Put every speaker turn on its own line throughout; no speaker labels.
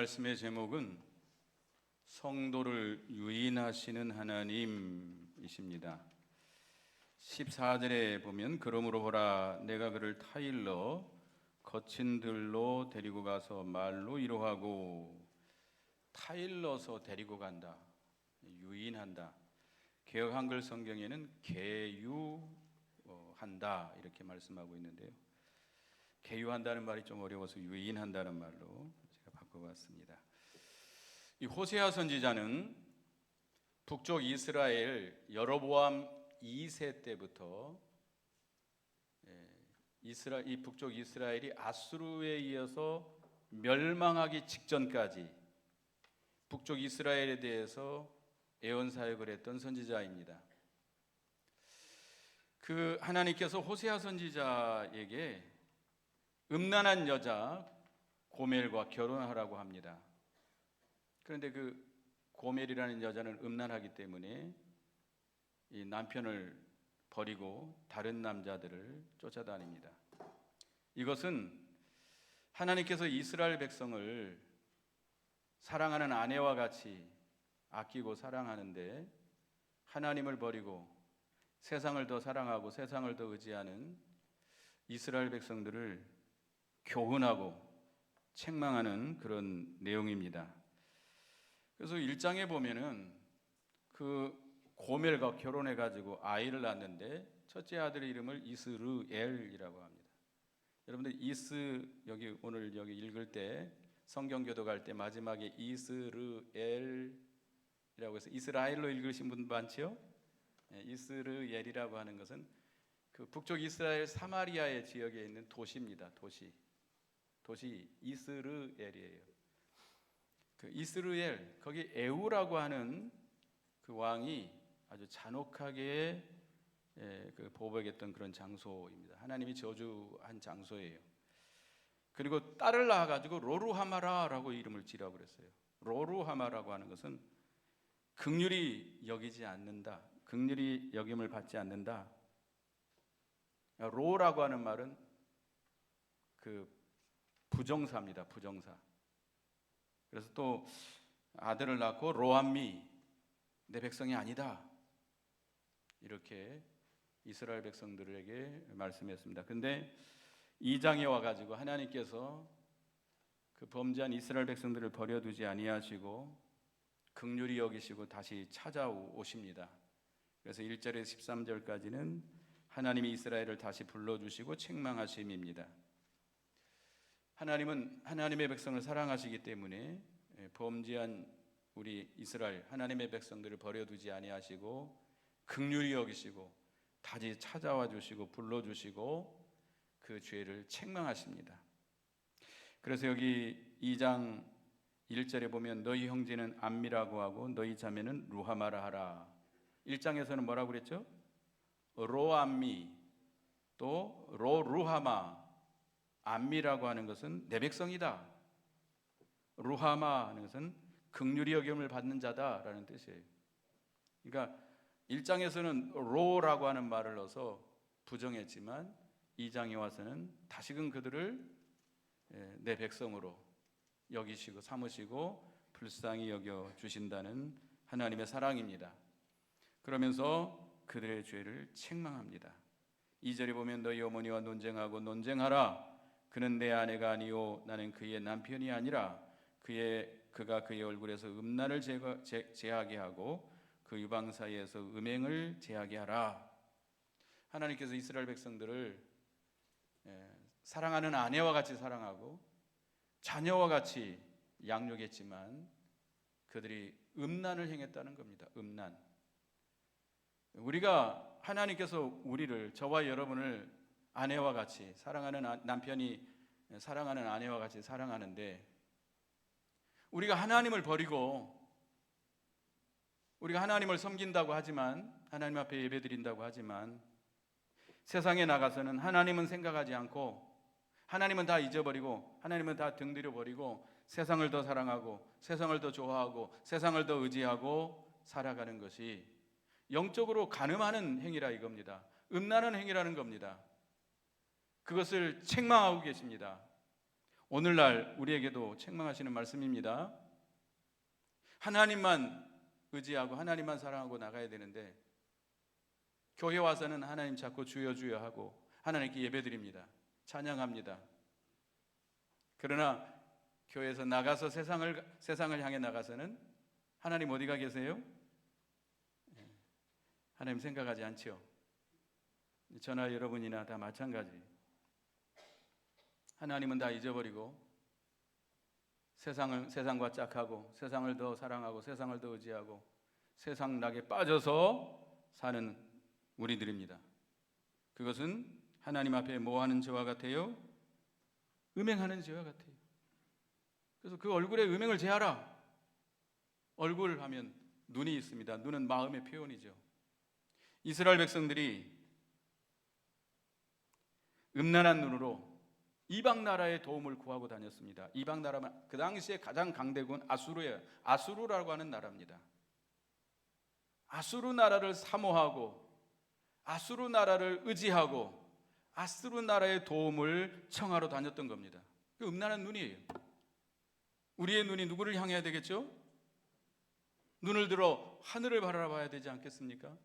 말씀의 제목은 성도를 유인하시는 하나님이십니다. 14절에 보면 그러므로 보라 내가 그를 타일러 거친 들로 데리고 가서 말로 위로하고, 타일러서 데리고 간다, 유인한다. 개역 한글 성경에는 개유한다 이렇게 말씀하고 있는데요, 개유한다는 말이 좀 어려워서 유인한다는 말로 제가 바꿔봤습니다. 이 호세아 선지자는 북쪽 이스라엘 여로보암 2세 때부터 이 북쪽 이스라엘이 아수르에 이어서 멸망하기 직전까지 북쪽 이스라엘에 대해서 애원 사역을 했던 선지자입니다. 그 하나님께서 호세아 선지자에게 음란한 여자 고멜과 결혼하라고 합니다. 그런데 그 고멜이라는 여자는 음란하기 때문에 이 남편을 버리고 다른 남자들을 쫓아다닙니다. 이것은 하나님께서 이스라엘 백성을 사랑하는 아내와 같이 아끼고 사랑하는데, 하나님을 버리고 세상을 더 사랑하고 세상을 더 의지하는 이스라엘 백성들을 교훈하고 책망하는 그런 내용입니다. 그래서 1장에 보면은 그 고멜과 결혼해 가지고 아이를 낳았는데 첫째 아들의 이름을 이스르엘이라고 합니다. 여러분들 여기 오늘 여기 읽을 때 성경 교독할 때 마지막에 이스르엘이라고 해서 이스라엘로 읽으신 분 많죠? 이스르엘이라고 하는 것은 그 북쪽 이스라엘 사마리아의 지역에 있는 도시입니다. 도시 이스르엘이에요. 그 이스르엘, 거기 에우라고 하는 그 왕이 아주 잔혹하게 그 보복했던 그런 장소입니다. 하나님이 저주한 장소예요. 그리고 딸을 낳아가지고 로루하마라라고 이름을 지라고 그랬어요. 로루하마라고 하는 것은 긍휼히 여기지 않는다, 긍휼히 여김을 받지 않는다. 로라고 하는 말은 그 부정사입니다. 부정사. 그래서 또 아들을 낳고 로암미, 내 백성이 아니다, 이렇게 이스라엘 백성들에게 말씀했습니다. 근데 2장에 와가지고 하나님께서 그 범죄한 이스라엘 백성들을 버려두지 아니하시고 긍휼히 여기시고 다시 찾아오십니다. 그래서 1절에서 13절까지는 하나님이 이스라엘을 다시 불러주시고 책망하심입니다. 하나님은 하나님의 백성을 사랑하시기 때문에 범죄한 우리 이스라엘 하나님의 백성들을 버려두지 아니하시고 긍휼히 여기시고 다시 찾아와 주시고 불러주시고 그 죄를 책망하십니다. 그래서 여기 2장 1절에 보면 너희 형제는 암미라고 하고 너희 자매는 루하마라 하라. 1장에서는 뭐라고 그랬죠? 로암미, 또 로루하마. 암미라고 하는 것은 내 백성이다, 루하마 하는 것은 긍휼히 여김을 받는 자다라는 뜻이에요. 그러니까 1장에서는 로라고 하는 말을 넣어서 부정했지만 2장에 와서는 다시금 그들을 내 백성으로 여기시고 삼으시고 불쌍히 여겨 주신다는 하나님의 사랑입니다. 그러면서 그들의 죄를 책망합니다. 2절에 보면 너희 어머니와 논쟁하고 논쟁하라. 그는 내 아내가 아니요 나는 그의 남편이 아니라 그가 그의 얼굴에서 음란을 제하게 하고 그 유방 사이에서 음행을 제하게 하라. 하나님께서 이스라엘 백성들을 사랑하는 아내와 같이 사랑하고 자녀와 같이 양육했지만 그들이 음란을 행했다는 겁니다. 음란. 우리가 하나님께서 우리를, 저와 여러분을 아내와 같이 사랑하는 남편이 사랑하는 아내와 같이 사랑하는데, 우리가 하나님을 버리고 우리가 하나님을 섬긴다고 하지만, 하나님 앞에 예배드린다고 하지만 세상에 나가서는 하나님은 생각하지 않고 하나님은 다 잊어버리고 하나님은 다 등들여 버리고 세상을 더 사랑하고 세상을 더 좋아하고 세상을 더 의지하고 살아가는 것이 영적으로 간음하는 행위라 이겁니다. 음란한 행위라는 겁니다. 그것을 책망하고 계십니다. 오늘날 우리에게도 책망하시는 말씀입니다. 하나님만 의지하고 하나님만 사랑하고 나가야 되는데 교회 와서는 하나님 자꾸 주여 주여 하고 하나님께 예배드립니다. 찬양합니다. 그러나 교회에서 나가서 세상을 향해 나가서는 하나님 어디가 계세요? 하나님 생각하지 않죠. 저나 여러분이나 다 마찬가지. 하나님은 다 잊어버리고 세상과 짝하고 세상을 더 사랑하고 세상을 더 의지하고 세상 낙에 빠져서 사는 우리들입니다. 그것은 하나님 앞에 뭐하는 죄와 같아요? 음행하는 죄와 같아요. 그래서 그 얼굴에 음행을 제하라. 얼굴 하면 눈이 있습니다. 눈은 마음의 표현이죠. 이스라엘 백성들이 음란한 눈으로 이방 나라의 도움을 구하고 다녔습니다. 이방 나라는 그 당시에 가장 강대군 아수르예요. 아수르라고 하는 나라입니다. 아수르 나라를 사모하고 아수르 나라를 의지하고 아수르 나라의 도움을 청하러 다녔던 겁니다. 그 음란한 눈이에요. 우리의 눈이 누구를 향해야 되겠죠? 눈을 들어 하늘을 바라봐야 되지 않겠습니까?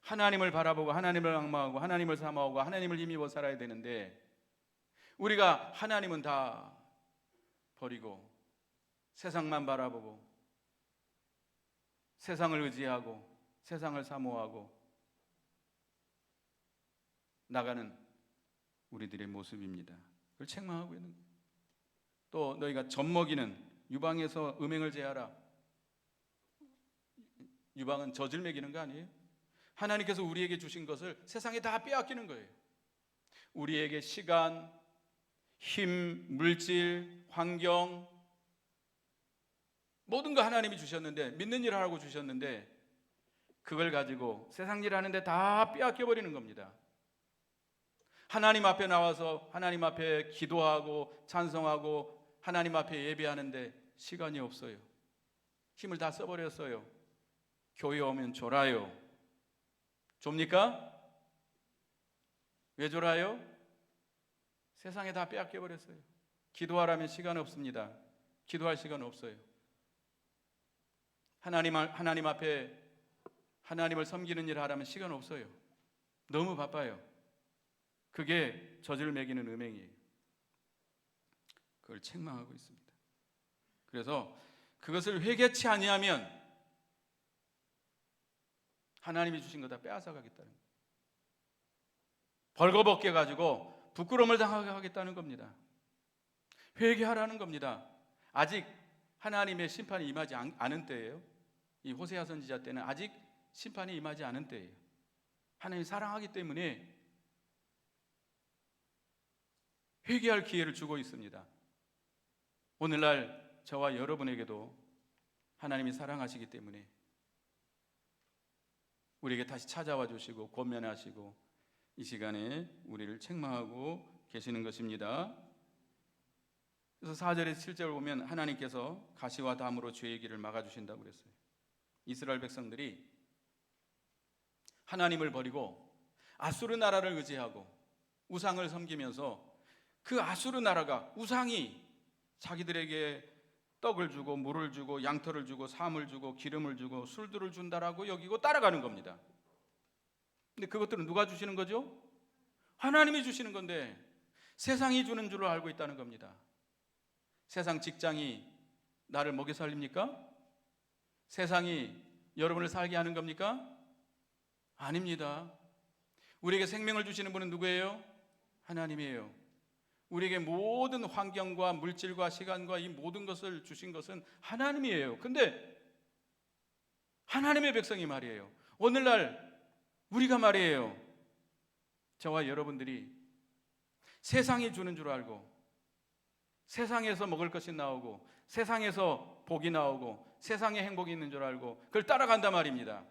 하나님을 바라보고 하나님을 앙망하고 하나님을 사모하고 하나님을 힘입어 살아야 되는데 우리가 하나님은 다 버리고 세상만 바라보고 세상을 의지하고 세상을 사모하고 나가는 우리들의 모습입니다. 그걸 책망하고 있는 거예요. 또 너희가 젖먹이는 유방에서 음행을 제하라. 유방은 젖을 먹이는 거 아니에요? 하나님께서 우리에게 주신 것을 세상에 다 빼앗기는 거예요. 우리에게 시간, 힘, 물질, 환경 모든 거 하나님이 주셨는데 믿는 일 하라고 주셨는데 그걸 가지고 세상 일 하는데 다 빼앗겨 버리는 겁니다. 하나님 앞에 나와서 하나님 앞에 기도하고 찬송하고 하나님 앞에 예배하는데 시간이 없어요. 힘을 다 써버렸어요. 교회 오면 졸아요. 좁니까? 왜 졸아요? 세상에 다 빼앗겨 버렸어요. 기도하라면 시간 없습니다. 기도할 시간 없어요. 하나님 앞에 하나님을 섬기는 일을 하라면 시간 없어요. 너무 바빠요. 그게 젖을 먹이는 음행이에요. 그걸 책망하고 있습니다. 그래서 그것을 회개치 아니하면 하나님이 주신 거 다 빼앗아 가겠다는 거예요. 벌거벗게 가지고 부끄러움을 당하게 하겠다는 겁니다. 회개하라는 겁니다. 아직 하나님의 심판이 임하지 않은 때예요. 이 호세아 선지자 때는 아직 심판이 임하지 않은 때예요. 하나님 사랑하기 때문에 회개할 기회를 주고 있습니다. 오늘날 저와 여러분에게도 하나님이 사랑하시기 때문에 우리에게 다시 찾아와 주시고 권면하시고 이 시간에 우리를 책망하고 계시는 것입니다. 그래서 4절에서 7절을 보면 하나님께서 가시와 담으로 죄의 길을 막아주신다고 그랬어요. 이스라엘 백성들이 하나님을 버리고 아수르 나라를 의지하고 우상을 섬기면서 그 아수르 나라가 우상이 자기들에게 떡을 주고 물을 주고 양털을 주고 삶을 주고 기름을 주고 술들을 준다라고 여기고 따라가는 겁니다. 근데 그것들은 누가 주시는 거죠? 하나님이 주시는 건데 세상이 주는 줄로 알고 있다는 겁니다. 세상 직장이 나를 먹여 살립니까? 세상이 여러분을 살게 하는 겁니까? 아닙니다. 우리에게 생명을 주시는 분은 누구예요? 하나님이에요. 우리에게 모든 환경과 물질과 시간과 이 모든 것을 주신 것은 하나님이에요. 근데 하나님의 백성이 말이에요. 오늘날 우리가 말이에요. 저와 여러분들이 세상이 주는 줄 알고 세상에서 먹을 것이 나오고 세상에서 복이 나오고 세상에 행복이 있는 줄 알고 그걸 따라간단 말입니다.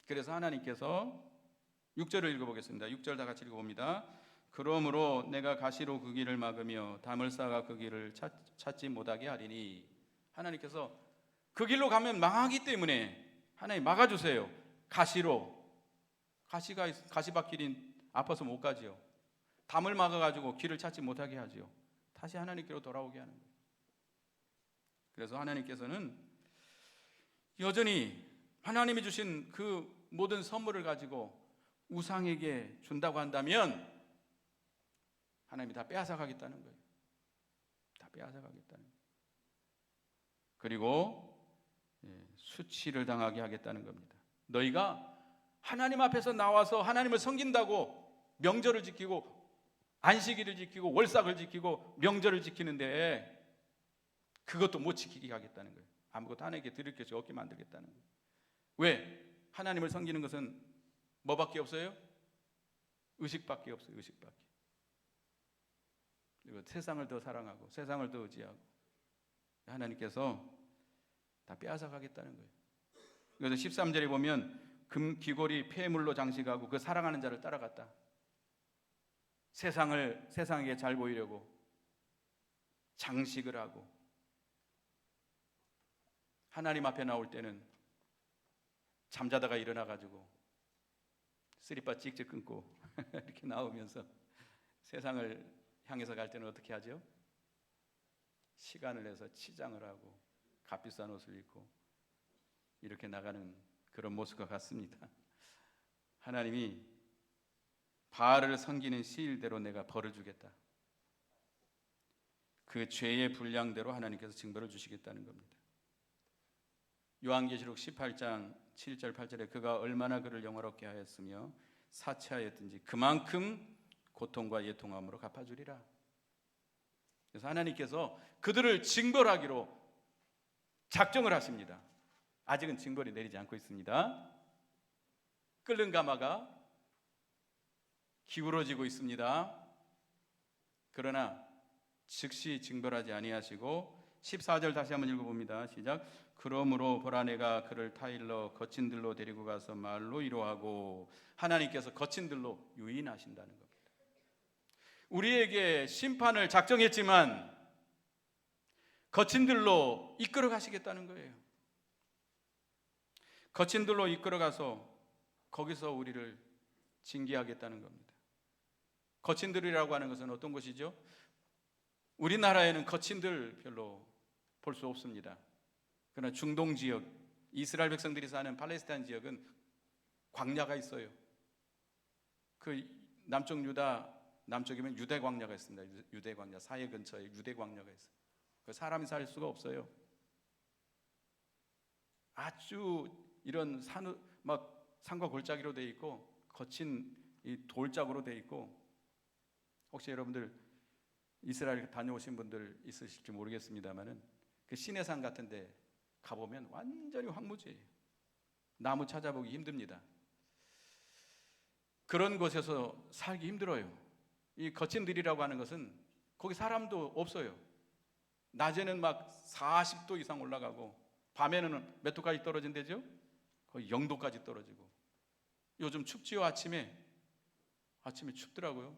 그래서 하나님께서 6절을 읽어보겠습니다. 6절 다 같이 읽어봅니다. 그러므로 내가 가시로 그 길을 막으며 담을 쌓아 그 길을 찾지 못하게 하리니 하나님께서 그 길로 가면 망하기 때문에 하나님 막아주세요. 가시로 가시밭길이 아파서 못 가지요. 담을 막아가지고 길을 찾지 못하게 하지요. 다시 하나님께로 돌아오게 하는 거예요. 그래서 하나님께서는 여전히 하나님이 주신 그 모든 선물을 가지고 우상에게 준다고 한다면 하나님이 다 빼앗아가겠다는 거예요. 다 빼앗아가겠다는 거예요. 그리고 수치를 당하게 하겠다는 겁니다. 너희가 하나님 앞에서 나와서 하나님을 섬긴다고 명절을 지키고 안식일을 지키고 월삭을 지키고 명절을 지키는데 그것도 못 지키게 하겠다는 거예요. 아무것도 하나님께 드릴 것이 없게 만들겠다는 거예요. 왜? 하나님을 섬기는 것은 뭐밖에 없어요? 의식밖에 없어요. 의식밖에. 그리고 세상을 더 사랑하고 세상을 더 의지하고 하나님께서 다 빼앗아 가겠다는 거예요. 그래서 13절에 보면 금 귀걸이 폐물로 장식하고 그 사랑하는 자를 따라갔다. 세상에게 잘 보이려고 장식을 하고 하나님 앞에 나올 때는 잠자다가 일어나가지고 쓰리빠 찍찍 끊고 이렇게 나오면서 세상을 향해서 갈 때는 어떻게 하죠? 시간을 내서 치장을 하고 값비싼 옷을 입고 이렇게 나가는 그런 모습과 같습니다. 하나님이 바알을 섬기는 시일대로 내가 벌을 주겠다. 그 죄의 분량대로 하나님께서 징벌을 주시겠다는 겁니다. 요한계시록 18장 7절 8절에 그가 얼마나 그를 영화롭게 하였으며 사치하였든지 그만큼 고통과 예통함으로 갚아주리라. 그래서 하나님께서 그들을 징벌하기로 작정을 하십니다. 아직은 징벌이 내리지 않고 있습니다. 끓는 가마가 기울어지고 있습니다. 그러나 즉시 징벌하지 아니하시고 14절 다시 한번 읽어봅니다. 시작. 그러므로 보라 내가 그를 타일러 거친 들로 데리고 가서 말로 위로하고 하나님께서 거친 들로 유인하신다는 겁니다. 우리에게 심판을 작정했지만 거친 들로 이끌어 가시겠다는 거예요. 거친 들로 이끌어 가서 거기서 우리를 징계하겠다는 겁니다. 거친 들이라고 하는 것은 어떤 것이죠? 우리나라에는 거친 들 별로 볼 수 없습니다. 그러나 중동 지역, 이스라엘 백성들이 사는 팔레스타인 지역은 광야가 있어요. 그 남쪽 유다 남쪽이면 유대 광야가 있습니다. 유대 광야 사해 근처에 유대 광야가 있어요. 그 사람이 살 수가 없어요. 아주 이런 산과 골짜기로 돼 있고 거친 이 돌짝으로 돼 있고 혹시 여러분들 이스라엘 다녀오신 분들 있으실지 모르겠습니다만은 그 시내산 같은데 가보면 완전히 황무지예요. 나무 찾아보기 힘듭니다. 그런 곳에서 살기 힘들어요. 이 거친 들이라고 하는 것은 거기 사람도 없어요. 낮에는 막 40도 이상 올라가고 밤에는 몇 도까지 떨어진대죠? 거의 0도까지 떨어지고 요즘 춥지요. 아침에 춥더라고요.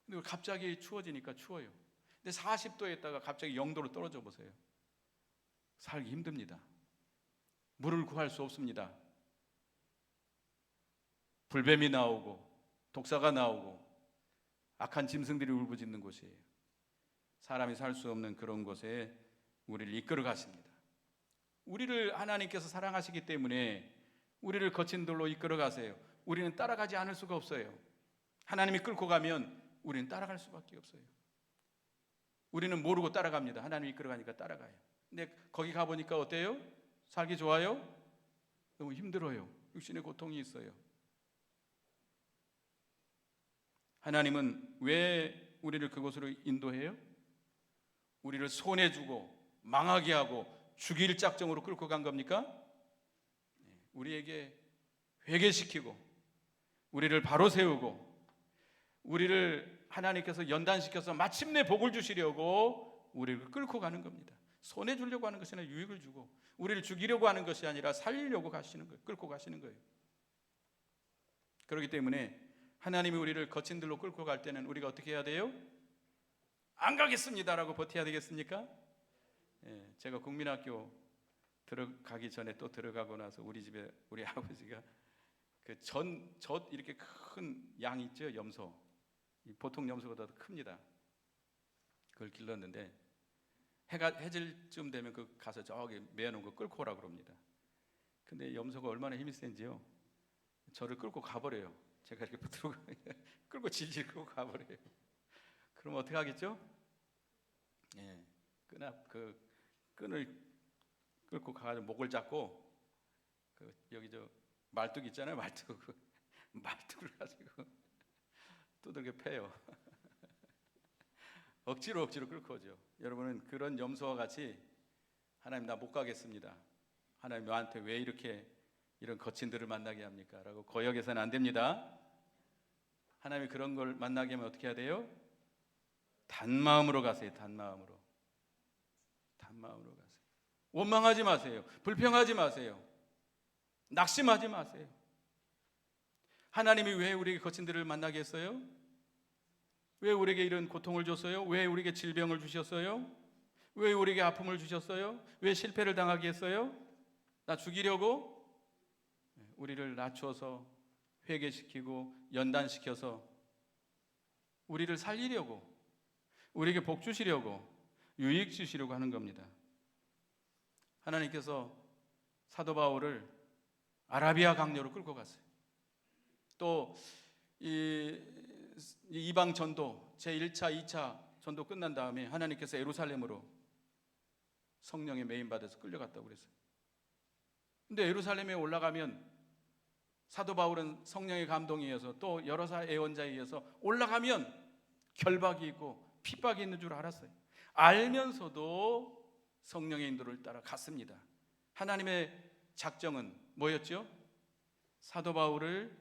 근데 갑자기 추워지니까 추워요. 근데 40도에 있다가 갑자기 0도로 떨어져 보세요. 살기 힘듭니다. 물을 구할 수 없습니다. 불뱀이 나오고 독사가 나오고 악한 짐승들이 울부짖는 곳이에요. 사람이 살 수 없는 그런 곳에 우리를 이끌어 가십니다. 우리를 하나님께서 사랑하시기 때문에 우리를 거친 돌로 이끌어 가세요. 우리는 따라가지 않을 수가 없어요. 하나님이 끌고 가면 우리는 따라갈 수밖에 없어요. 우리는 모르고 따라갑니다. 하나님이 이끌어 가니까 따라가요. 근데 거기 가보니까 어때요? 살기 좋아요? 너무 힘들어요. 육신의 고통이 있어요. 하나님은 왜 우리를 그곳으로 인도해요? 우리를 손해주고 망하게 하고 죽일 작정으로 끌고 간 겁니까? 우리에게 회개시키고 우리를 바로 세우고 우리를 하나님께서 연단시켜서 마침내 복을 주시려고 우리를 끌고 가는 겁니다. 손해주려고 하는 것이 아니라 유익을 주고 우리를 죽이려고 하는 것이 아니라 살리려고 가시는 거예요. 끌고 가시는 거예요. 그렇기 때문에 하나님이 우리를 거친 들로 끌고 갈 때는 우리가 어떻게 해야 돼요? 안 가겠습니다라고 버텨야 되겠습니까? 제가 국민학교 들어가기 전에 또 들어가고 나서 우리 집에 우리 아버지가 그 젖 이렇게 큰 양 있죠? 염소 보통 염소보다도 큽니다. 그걸 길렀는데 해가 해질 쯤 되면 그 가서 저기 매어놓은 거 끌고 오라 그럽니다. 근데 염소가 얼마나 힘이 센지요. 저를 끌고 가버려요. 제가 이렇게 붙들고 끌고 질질 끌고 가버려요. 그럼 어떻게 하겠죠? 예, 끈을 끌고 가가지고 목을 잡고 여기 저 말뚝 있잖아요. 말뚝을 가지고 두들겨 패요. 억지로 끌고 오죠. 여러분은 그런 염소와 같이 하나님 나 못 가겠습니다. 하나님 너한테 왜 이런 거친들을 만나게 합니까? 라고 거역해서는 안 됩니다. 하나님이 그런 걸 만나게 하면 어떻게 해야 돼요? 단마음으로 가세요. 단마음으로 가세요. 원망하지 마세요. 불평하지 마세요. 낙심하지 마세요. 하나님이 왜 우리에게 거친들을 만나게 했어요? 왜 우리에게 이런 고통을 줬어요? 왜 우리에게 질병을 주셨어요? 왜 우리에게 아픔을 주셨어요? 왜 실패를 당하게 했어요? 나 죽이려고? 우리를 낮춰서 회개시키고 연단시켜서 우리를 살리려고, 우리에게 복 주시려고, 유익 주시려고 하는 겁니다. 하나님께서 사도 바울을 아라비아 강요로 끌고 갔어요. 또 이방 전도 제1차, 2차 전도 끝난 다음에 하나님께서 예루살렘으로 성령의 메인 받아서 끌려갔다고 그랬어요. 근데 예루살렘에 올라가면 사도 바울은 성령의 감동에 의해서 또 여러 예언자에 의해서 올라가면 결박이 있고 핍박이 있는 줄 알았어요. 알면서도 성령의 인도를 따라 갔습니다. 하나님의 작정은 뭐였죠? 사도 바울을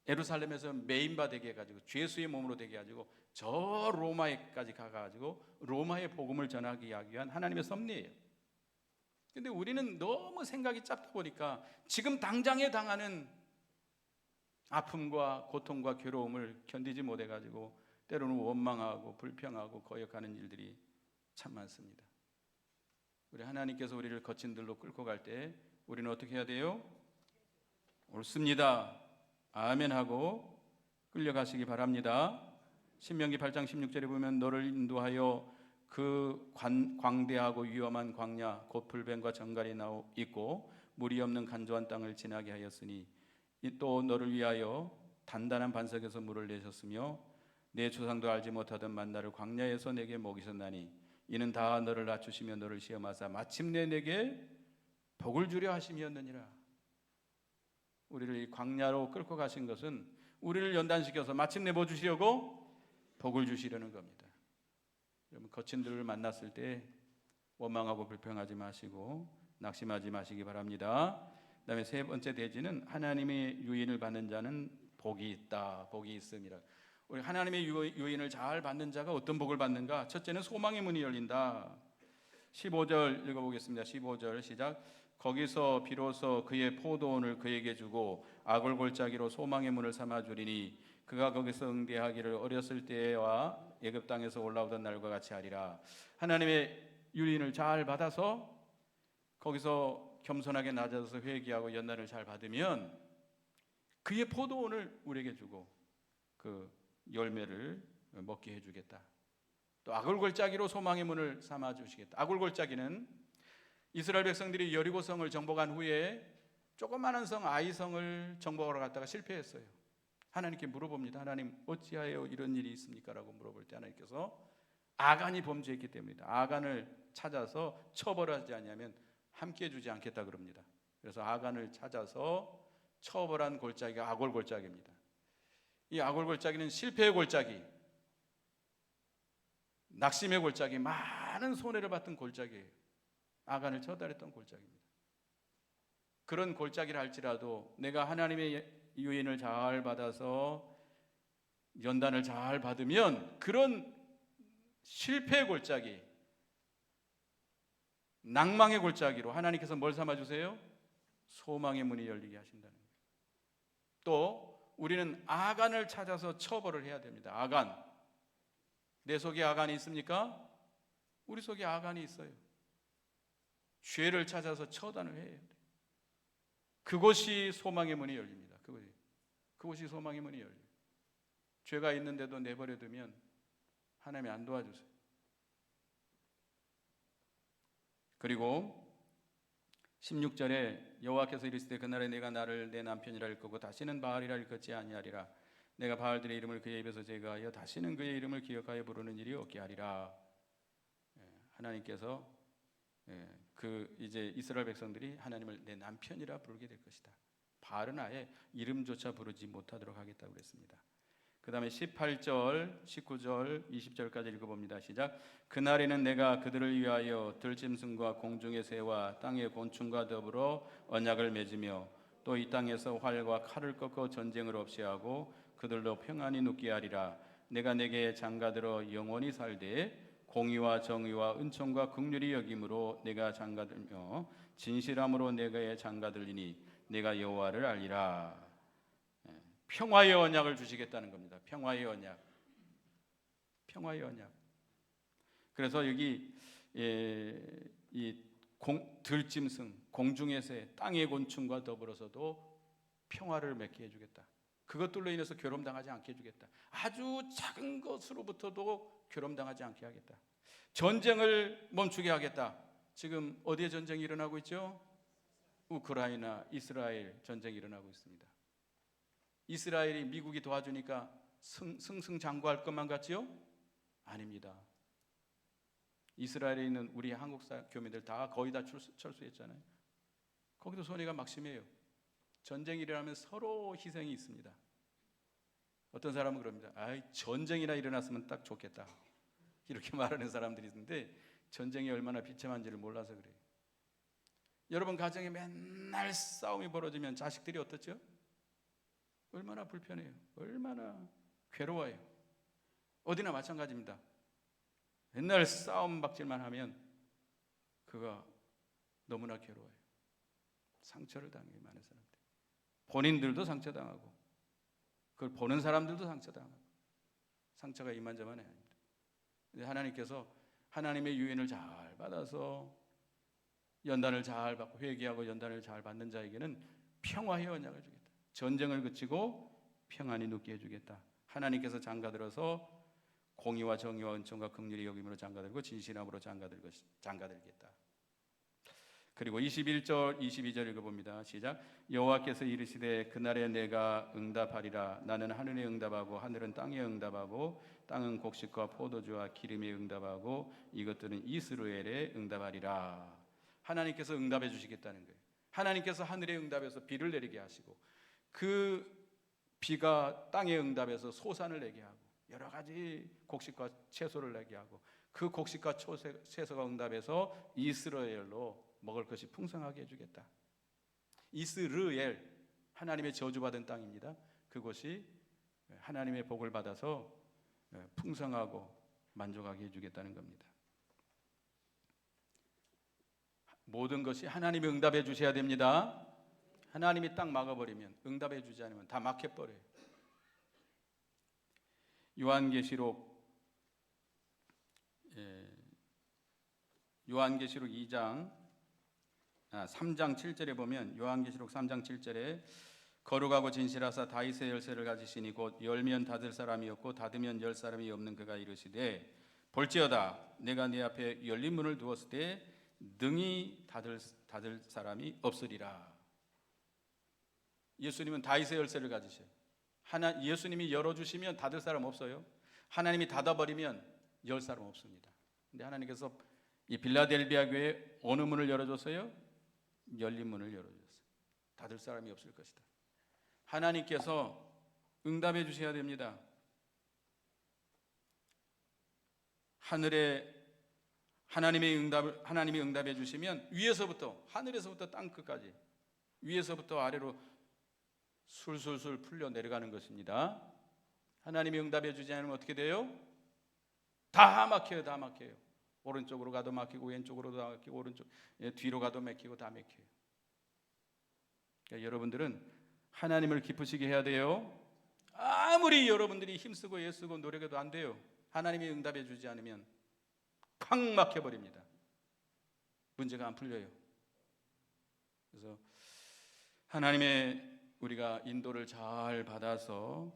예루살렘에서 메인바 되게 해가지고 죄수의 몸으로 되게 해가지고 저 로마에까지 가가지고 로마의 복음을 전하기 위한 하나님의 섭리예요. 근데 우리는 너무 생각이 짧다 보니까 지금 당장에 당하는 아픔과 고통과 괴로움을 견디지 못해가지고 때로는 원망하고 불평하고 거역하는 일들이 참 많습니다. 우리 하나님께서 우리를 거친 들로 끌고 갈 때 우리는 어떻게 해야 돼요? 옳습니다. 아멘 하고 끌려가시기 바랍니다. 신명기 8장 16절에 보면 너를 인도하여 그 광대하고 위험한 광야 곧 불뱀과 정갈이 있고 물이 없는 간조한 땅을 지나게 하였으니 또 너를 위하여 단단한 반석에서 물을 내셨으며 내 조상도 알지 못하던 만나를 광야에서 내게 먹이셨나니 이는 다 너를 낮추시며 너를 시험하사 마침내 내게 복을 주려 하심이었느니라. 우리를 이 광야로 끌고 가신 것은 우리를 연단시켜서 마침내 뭐 주시려고? 복을 주시려는 겁니다. 여러분 거친들을 만났을 때 원망하고 불평하지 마시고 낙심하지 마시기 바랍니다. 그 다음에 세 번째 대지는 하나님의 유인을 받는 자는 복이 있다, 복이 있음이라. 우리 하나님의 유인을 잘 받는 자가 어떤 복을 받는가? 첫째는 소망의 문이 열린다. 15절 읽어보겠습니다. 15절 시작. 거기서 비로소 그의 포도원을 그에게 주고 악을 골짜기로 소망의 문을 삼아 주리니 그가 거기서 응대하기를 어렸을 때와 애굽 땅에서 올라오던 날과 같이 하리라. 하나님의 유인을 잘 받아서 거기서 겸손하게 낮아서 회개하고 연단을 잘 받으면 그의 포도원을 우리에게 주고 그 열매를 먹게 해주겠다. 또 악을 골짜기로 소망의 문을 삼아 주시겠다. 악을 골짜기는 이스라엘 백성들이 여리고성을 정복한 후에 조그마한 성 아이성을 정복하러 갔다가 실패했어요. 하나님께 물어봅니다. 하나님 어찌하여 이런 일이 있습니까? 라고 물어볼 때 하나님께서 아간이 범죄했기 때문이다. 아간을 찾아서 처벌하지 않으면 함께 해주지 않겠다 그럽니다. 그래서 아간을 찾아서 처벌한 골짜기가 악을 골짜기입니다. 이 악을 골짜기는 실패의 골짜기, 낙심의 골짜기, 많은 손해를 받던 골짜기예요. 아간을 처단했던 골짜기입니다. 그런 골짜기를 할지라도 내가 하나님의 유인을 잘 받아서 연단을 잘 받으면 그런 실패의 골짜기, 낭망의 골짜기로 하나님께서 뭘 삼아주세요? 소망의 문이 열리게 하신다는 거예요. 또 우리는 아간을 찾아서 처벌을 해야 됩니다. 아간, 내 속에 아간이 있습니까? 우리 속에 아간이 있어요. 죄를 찾아서 처단을 해야 돼요. 그곳이 소망의 문이 열립니다. 그곳이 소망의 문이 열려요. 죄가 있는데도 내버려 두면 하나님이 안 도와주세요. 그리고 16절에 여호와께서 이르시되 그날에 내가 나를 내 남편이라 할 거고 다시는 바알이라 할 것이 아니하리라. 내가 바알들의 이름을 그의 입에서 제거하여 다시는 그의 이름을 기억하여 부르는 일이 없게 하리라. 하나님께서 그 이제 이스라엘 백성들이 하나님을 내 남편이라 부르게 될 것이다. 바알은 아예 이름조차 부르지 못하도록 하겠다고 그랬습니다. 그 다음에 18절, 19절, 20절까지 읽어봅니다. 시작. 그날에는 내가 그들을 위하여 들짐승과 공중의 새와 땅의 곤충과 더불어 언약을 맺으며 또 이 땅에서 활과 칼을 꺾어 전쟁을 없이 하고 그들도 평안히 눕게 하리라. 내가 내게 장가들어 영원히 살되 공의와 정의와 은총과 긍휼히 여김으로 내가 장가들며 진실함으로 내가 장가들리니 내가 여호와를 알리라. 평화의 언약을 주시겠다는 겁니다. 평화의 언약. 평화의 언약. 그래서 여기 이 들짐승, 공중의 새, 땅의 곤충과 더불어서도 평화를 맺게 해주겠다. 그것들로 인해서 괴롭당하지 않게 해주겠다. 아주 작은 것으로부터도 괴롭당하지 않게 하겠다. 전쟁을 멈추게 하겠다. 지금 어디에 전쟁이 일어나고 있죠? 우크라이나, 이스라엘 전쟁이 일어나고 있습니다. 이스라엘이 미국이 도와주니까 승승장구할 것만 같지요? 아닙니다. 이스라엘에 있는 우리 한국 교민들 다 거의 다 철수했잖아요. 거기도 손해가 막심해요. 전쟁이 일어나면 서로 희생이 있습니다. 어떤 사람은 그럽니다. 아이, 전쟁이나 일어났으면 딱 좋겠다. 이렇게 말하는 사람들이 있는데 전쟁이 얼마나 비참한지를 몰라서 그래요. 여러분 가정에 맨날 싸움이 벌어지면 자식들이 어떻죠? 얼마나 불편해요. 얼마나 괴로워요. 어디나 마찬가지입니다. 맨날 싸움 박질만 하면 그가 너무나 괴로워요. 상처를 당해요. 많은 사람들. 본인들도 상처당하고 그걸 보는 사람들도 상처당하고 상처가 이만저만이 아닙니다. 근데 하나님께서 하나님의 유인을 잘 받아서 연단을 잘 받고 회개하고 연단을 잘 받는 자에게는 평화의 언약을 주겠다. 전쟁을 그치고 평안히 눕게 해주겠다. 하나님께서 장가들어서 공의와 정의와 은총과 긍휼히 여김으로 장가들고 진실함으로 장가들겠다. 그리고 21절, 22절 읽어봅니다. 시작. 여호와께서 이르시되 그날에 내가 응답하리라. 나는 하늘에 응답하고 하늘은 땅에 응답하고 땅은 곡식과 포도주와 기름에 응답하고 이것들은 이스라엘에 응답하리라. 하나님께서 응답해 주시겠다는 거예요. 하나님께서 하늘에 응답해서 비를 내리게 하시고 그 비가 땅에 응답해서 소산을 내게 하고 여러 가지 곡식과 채소를 내게 하고 그 곡식과 채소가 응답해서 이스라엘로 먹을 것이 풍성하게 해주겠다. 이스라엘, 하나님의 저주받은 땅입니다. 그곳이 하나님의 복을 받아서 풍성하고 만족하게 해주겠다는 겁니다. 모든 것이 하나님이 응답해 주셔야 됩니다. 하나님이 딱 막아버리면, 응답해 주지 않으면 다 막혀버려요. 요한계시록 3장 7절에 보면 요한계시록 3장 7절에 거룩하고 진실하사 다윗의 열쇠를 가지시니 곧 열면 닫을 사람이 없고 닫으면 열 사람이 없는 그가 이르시되 볼지어다 내가 네 앞에 열린 문을 두었을 때 능히 닫을 사람이 없으리라. 예수님은 다윗의 열쇠를 가지셔요. 예수님이 열어주시면 닫을 사람 없어요. 하나님이 닫아버리면 열 사람 없습니다. 근데 하나님께서 이 빌라델비아 교회에 어느 문을 열어줬어요? 열린 문을 열어줬어요. 닫을 사람이 없을 것이다. 하나님께서 응답해 주셔야 됩니다. 하나님이 응답해 주시면 위에서부터 하늘에서부터 땅 끝까지 위에서부터 아래로 술술술 풀려 내려가는 것입니다. 하나님이 응답해 주지 않으면 어떻게 돼요? 다 막혀요. 다 막혀요. 오른쪽으로 가도 막히고 왼쪽으로도 막히고 뒤로 가도 막히고 다 막혀요. 그러니까 여러분들은 하나님을 기쁘시게 해야 돼요. 아무리 여러분들이 힘쓰고 애쓰고 노력해도 안 돼요. 하나님이 응답해 주지 않으면 팍 막혀버립니다. 문제가 안 풀려요. 그래서 하나님의 우리가 인도를 잘 받아서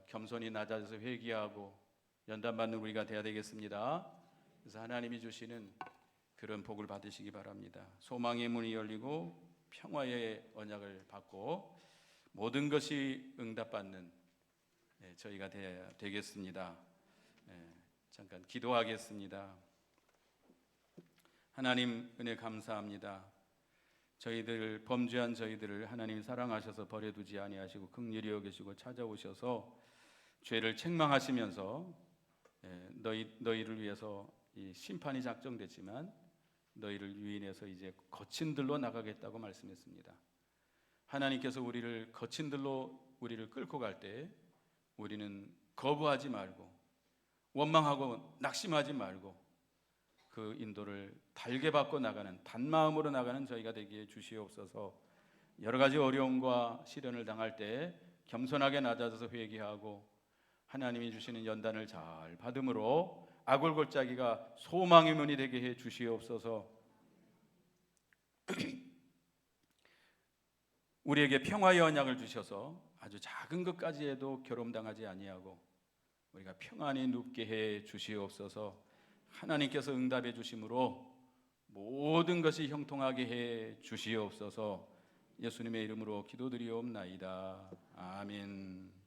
겸손히 낮아져서 회개하고 연단 받는 우리가 되어야 되겠습니다. 그래서 하나님이 주시는 그런 복을 받으시기 바랍니다. 소망의 문이 열리고 평화의 언약을 받고 모든 것이 응답받는 저희가 되어야 되겠습니다. 잠깐 기도하겠습니다. 하나님 은혜 감사합니다. 저희들 범죄한 저희들을 하나님 사랑하셔서 버려두지 아니하시고 긍휼히 여기시고 찾아오셔서 죄를 책망하시면서 너희를 위해서 이 심판이 작정됐지만 너희를 유인해서 이제 거친 들로 나가겠다고 말씀했습니다. 하나님께서 우리를 거친 들로 우리를 끌고 갈 때 우리는 거부하지 말고 원망하고 낙심하지 말고 그 인도를 달게 받고 나가는 단마음으로 나가는 저희가 되기에 주시옵소서. 여러 가지 어려움과 시련을 당할 때 겸손하게 낮아져서 회개하고 하나님이 주시는 연단을 잘 받음으로 아골골짜기가 소망의 문이 되게 해 주시옵소서. 우리에게 평화의 언약을 주셔서 아주 작은 것까지 해도 결함당하지 아니하고 우리가 평안히 눕게 해 주시옵소서. 하나님께서 응답해 주심으로 모든 것이 형통하게 해 주시옵소서. 예수님의 이름으로 기도드리옵나이다. 아멘.